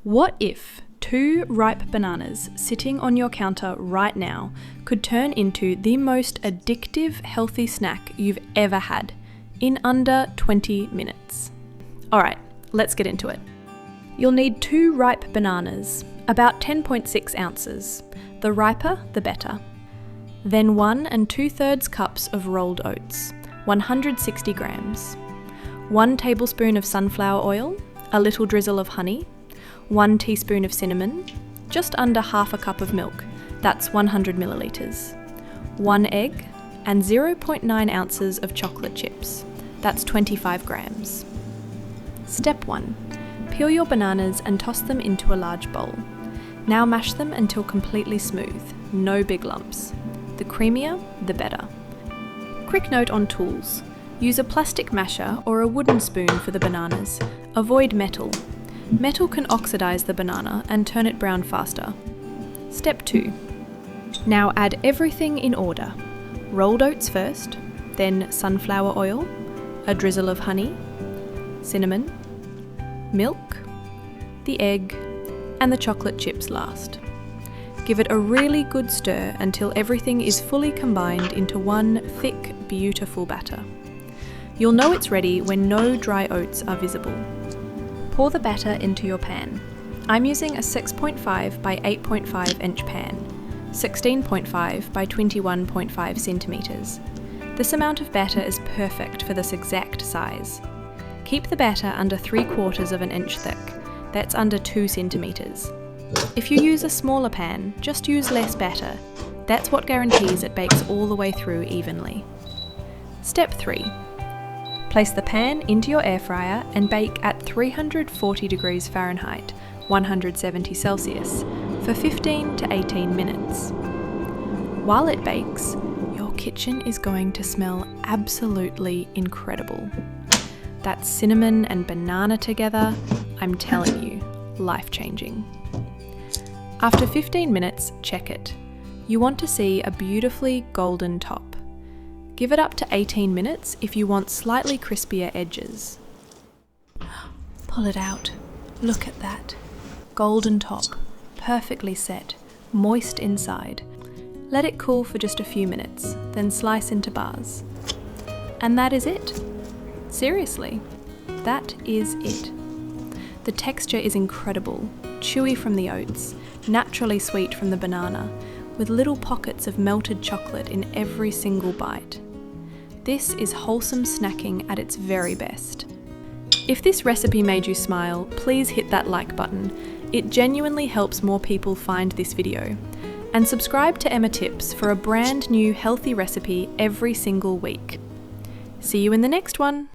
What if 2 ripe bananas sitting on your counter right now could turn into the most addictive healthy snack you've ever had in under 20 minutes? Alright, let's get into it. You'll need 2 ripe bananas, about 10.6 ounces. The riper, the better. Then 1 2/3 cups of rolled oats, 160 grams. 1 tablespoon of sunflower oil, a little drizzle of honey, 1 teaspoon of cinnamon, just under half a cup of milk, that's 100 millilitres, 1 egg, and 0.9 ounces of chocolate chips, that's 25 grams. Step 1. Peel your bananas and toss them into a large bowl. Now mash them until completely smooth, no big lumps. The creamier, the better. Quick note on tools. Use a plastic masher or a wooden spoon for the bananas. Avoid metal. Metal can oxidize the banana and turn it brown faster. Step 2. Now add everything in order. Rolled oats first, then sunflower oil, a drizzle of honey, cinnamon, milk, the egg, and the chocolate chips last. Give it a really good stir until everything is fully combined into one thick, beautiful batter. You'll know it's ready when no dry oats are visible. Pour the batter into your pan. I'm using a 6.5 by 8.5 inch pan, 16.5 by 21.5 centimetres. This amount of batter is perfect for this exact size. Keep the batter under 3/4 of an inch thick, that's under 2 centimetres. If you use a smaller pan, just use less batter. That's what guarantees it bakes all the way through evenly. Step 3. Place the pan into your air fryer and bake at 340 degrees Fahrenheit, 170 Celsius, for 15 to 18 minutes. While it bakes, your kitchen is going to smell absolutely incredible. That cinnamon and banana together, I'm telling you, life-changing. After 15 minutes, check it. You want to see a beautifully golden top. Give it up to 18 minutes if you want slightly crispier edges. Pull it out. Look at that. Golden top, perfectly set, moist inside. Let it cool for just a few minutes, then slice into bars. And that is it. Seriously, that is it. The texture is incredible, chewy from the oats, naturally sweet from the banana, with little pockets of melted chocolate in every single bite. This is wholesome snacking at its very best. If this recipe made you smile, please hit that like button. It genuinely helps more people find this video. And subscribe to Emma Tips for a brand new healthy recipe every single week. See you in the next one!